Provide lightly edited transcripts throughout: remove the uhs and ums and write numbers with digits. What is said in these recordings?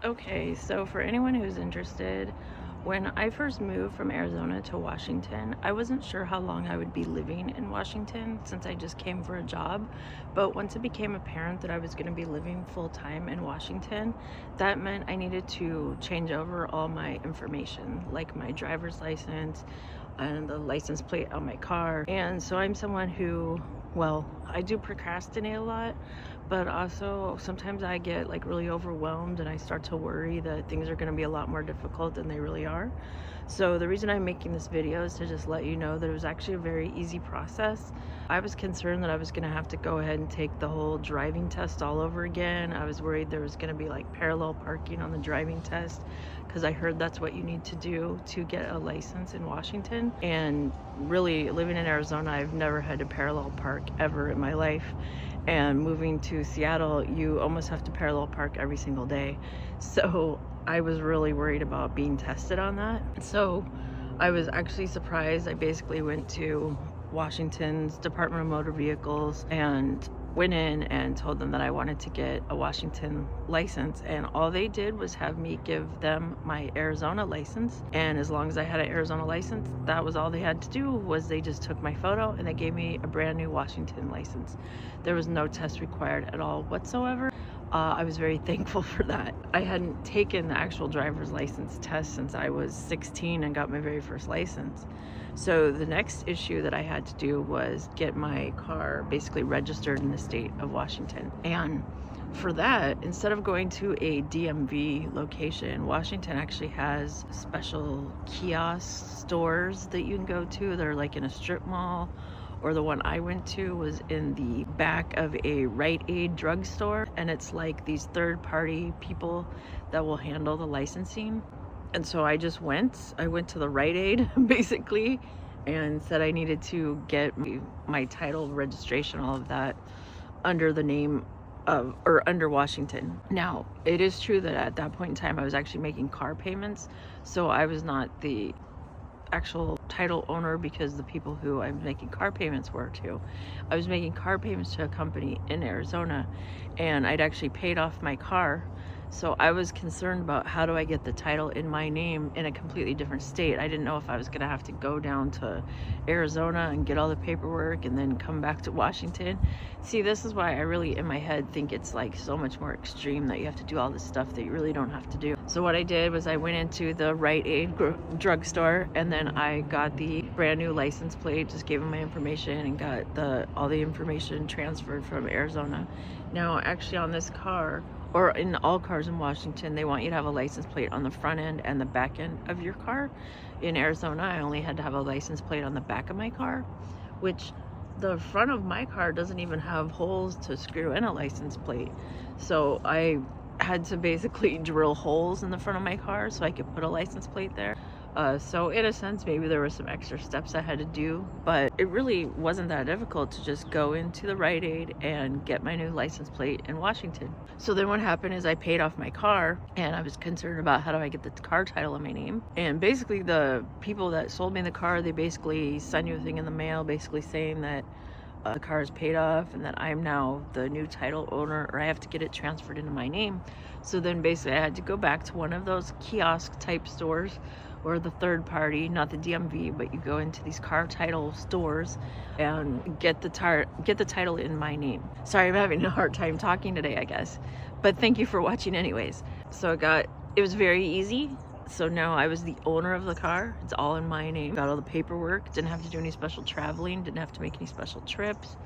Okay, so for anyone who's interested, when I first moved from Arizona to Washington, I wasn't sure how long I would be living in Washington since I just came for a job. But once it became apparent that I was going to be living full time in Washington, that meant I needed to change over all my information, like my driver's license and the license plate on my car. And so I'm someone who, well, I do procrastinate a lot, but also sometimes I get like really overwhelmed and I start to worry that things are going to be a lot more difficult than they really are. So the reason I'm making this video is to just let you know that it was actually a very easy process. I was concerned that I was going to have to go ahead and take the whole driving test all over again. I was worried there was going to be like parallel parking on the driving test because I heard that's what you need to do to get a license in Washington. And really, living in Arizona, I've never had to parallel park ever in my life. And moving to Seattle, you almost have to parallel park every single day. So I was really worried about being tested on that. So I was actually surprised. I basically went to Washington's Department of Motor Vehicles and went in and told them that I wanted to get a Washington license, and all they did was have me give them my Arizona license. And as long as I had an Arizona license, that was all they had to do. Was they just took my photo and they gave me a brand new Washington license. There was no test required at all whatsoever. I was very thankful for that. I hadn't taken the actual driver's license test since I was 16 and got my very first license. So the next issue that I had to do was get my car basically registered in the state of Washington. And for that, instead of going to a DMV location, Washington actually has special kiosk stores that you can go to. They're like in a strip mall, or the one I went to was in the back of a Rite Aid drugstore, and it's like these third-party people that will handle the licensing. And so I went to the Rite Aid basically and said I needed to get my title, registration, all of that under the name of, or under Washington. Now, it is true that at that point in time I was actually making car payments, so I was not the actual title owner because the people who I'm making car payments were to. I was making car payments to a company in Arizona, and I'd actually paid off my car. So I was concerned about how do I get the title in my name in a completely different state. I didn't know if I was going to have to go down to Arizona and get all the paperwork and then come back to Washington. See, this is why I really in my head think it's like so much more extreme that you have to do all this stuff that you really don't have to do. So what I did was I went into the Rite Aid drugstore, and then I got the brand new license plate, just gave them my information and got all the information transferred from Arizona. Now actually on this car, or in all cars in Washington, they want you to have a license plate on the front end and the back end of your car. In Arizona, I only had to have a license plate on the back of my car, which the front of my car doesn't even have holes to screw in a license plate. So I had to basically drill holes in the front of my car so I could put a license plate there. So in a sense, maybe there were some extra steps I had to do, but it really wasn't that difficult to just go into the Rite Aid and get my new license plate in Washington. So then what happened is I paid off my car, and I was concerned about how do I get the car title in my name. And basically the people that sold me the car, they basically send you a thing in the mail basically saying that the car is paid off and that I'm now the new title owner, or I have to get it transferred into my name. So then basically I had to go back to one of those kiosk type stores, or the third party, not the DMV, but you go into these car title stores and get the title in my name. Sorry, I'm having a hard time talking today, I guess. But thank you for watching anyways. So it was very easy. So now I was the owner of the car. It's all in my name. Got all the paperwork, didn't have to do any special traveling, didn't have to make any special trips.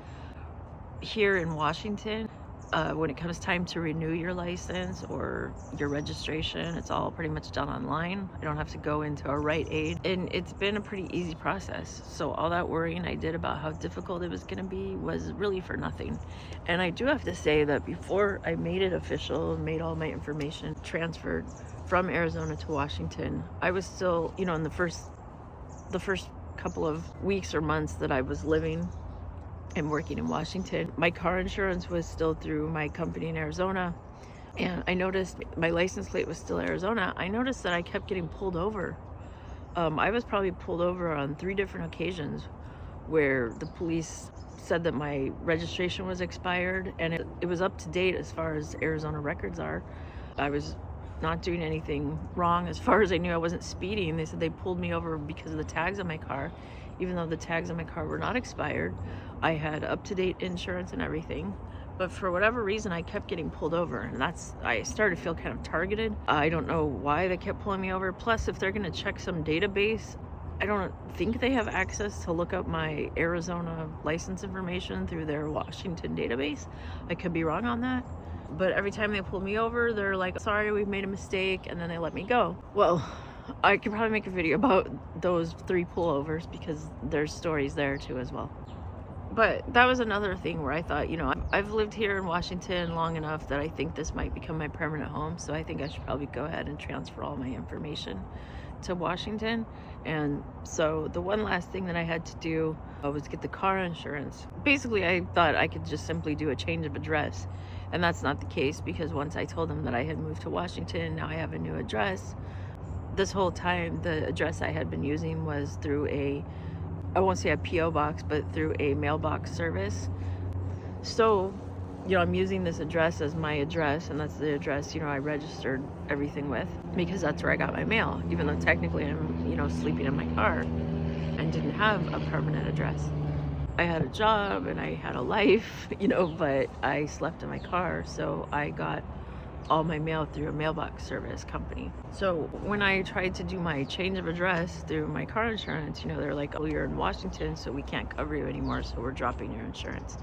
Here in Washington, when it comes time to renew your license or your registration, it's all pretty much done online. I don't have to go into a Rite Aid, and it's been a pretty easy process. So all that worrying I did about how difficult it was going to be was really for nothing. And I do have to say that before I made it official and made all my information transferred from Arizona to Washington, I was still, in the first couple of weeks or months that I was living and working in Washington, my car insurance was still through my company in Arizona, and I noticed my license plate was still Arizona. I noticed that I kept getting pulled over. I was probably pulled over on 3 different occasions where the police said that my registration was expired and it was up to date as far as Arizona records are. I was not doing anything wrong. As far as I knew, I wasn't speeding. They said they pulled me over because of the tags on my car, even though the tags on my car were not expired. I had up-to-date insurance and everything. But for whatever reason, I kept getting pulled over, and I started to feel kind of targeted. I don't know why they kept pulling me over. Plus, if they're going to check some database, I don't think they have access to look up my Arizona license information through their Washington database. I could be wrong on that. But every time they pull me over, they're like, sorry, we've made a mistake, and then they let me go. Well, I could probably make a video about those 3 pullovers because there's stories there too as well. But that was another thing where I thought, I've lived here in Washington long enough that I think this might become my permanent home. So I think I should probably go ahead and transfer all my information to Washington. And so the one last thing that I had to do was get the car insurance. Basically, I thought I could just simply do a change of address. And that's not the case, because once I told them that I had moved to Washington, now I have a new address. This whole time, the address I had been using was through I won't say a P.O. box, but through a mailbox service. So, I'm using this address as my address, and that's the address, I registered everything with, because that's where I got my mail, even though technically I'm, sleeping in my car and didn't have a permanent address. I had a job and I had a life, but I slept in my car, so I got all my mail through a mailbox service company. So when I tried to do my change of address through my car insurance, they're like, oh, you're in Washington, so we can't cover you anymore, so we're dropping your insurance.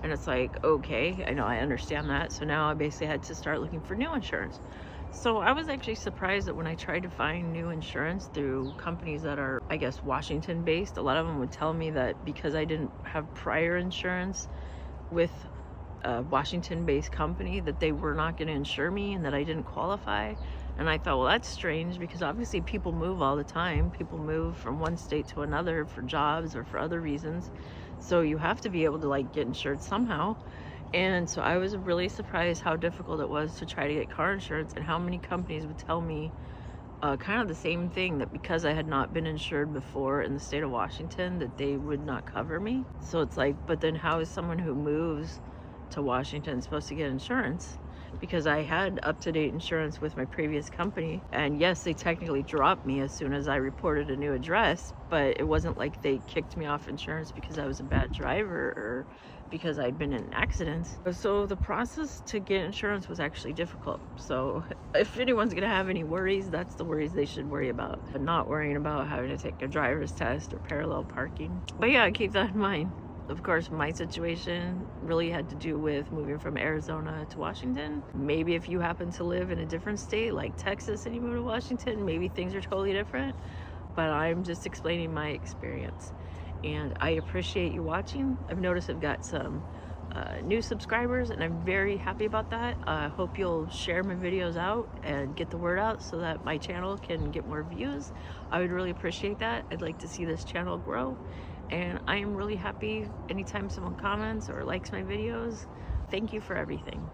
And it's like, okay, I know, I understand that. So now I basically had to start looking for new insurance. So I was actually surprised that when I tried to find new insurance through companies that are, I guess, Washington based, a lot of them would tell me that because I didn't have prior insurance with a Washington based company, that they were not going to insure me and that I didn't qualify. And I thought, well, that's strange, because obviously people move all the time. People move from one state to another for jobs or for other reasons. So you have to be able to get insured somehow. And so I was really surprised how difficult it was to try to get car insurance, and how many companies would tell me kind of the same thing, that because I had not been insured before in the state of Washington, that they would not cover me. So it's like, but then how is someone who moves to Washington supposed to get insurance? Because I had up-to-date insurance with my previous company, and yes, they technically dropped me as soon as I reported a new address, but it wasn't like they kicked me off insurance because I was a bad driver or because I'd been in accidents. So the process to get insurance was actually difficult. So if anyone's gonna have any worries, that's the worries they should worry about, but not worrying about having to take a driver's test or parallel parking. But yeah, keep that in mind. Of course, my situation really had to do with moving from Arizona to Washington. Maybe if you happen to live in a different state like Texas and you move to Washington, maybe things are totally different. But I'm just explaining my experience. And I appreciate you watching. I've noticed I've got some new subscribers, and I'm very happy about that. I hope you'll share my videos out and get the word out so that my channel can get more views. I would really appreciate that. I'd like to see this channel grow. And I am really happy anytime someone comments or likes my videos. Thank you for everything.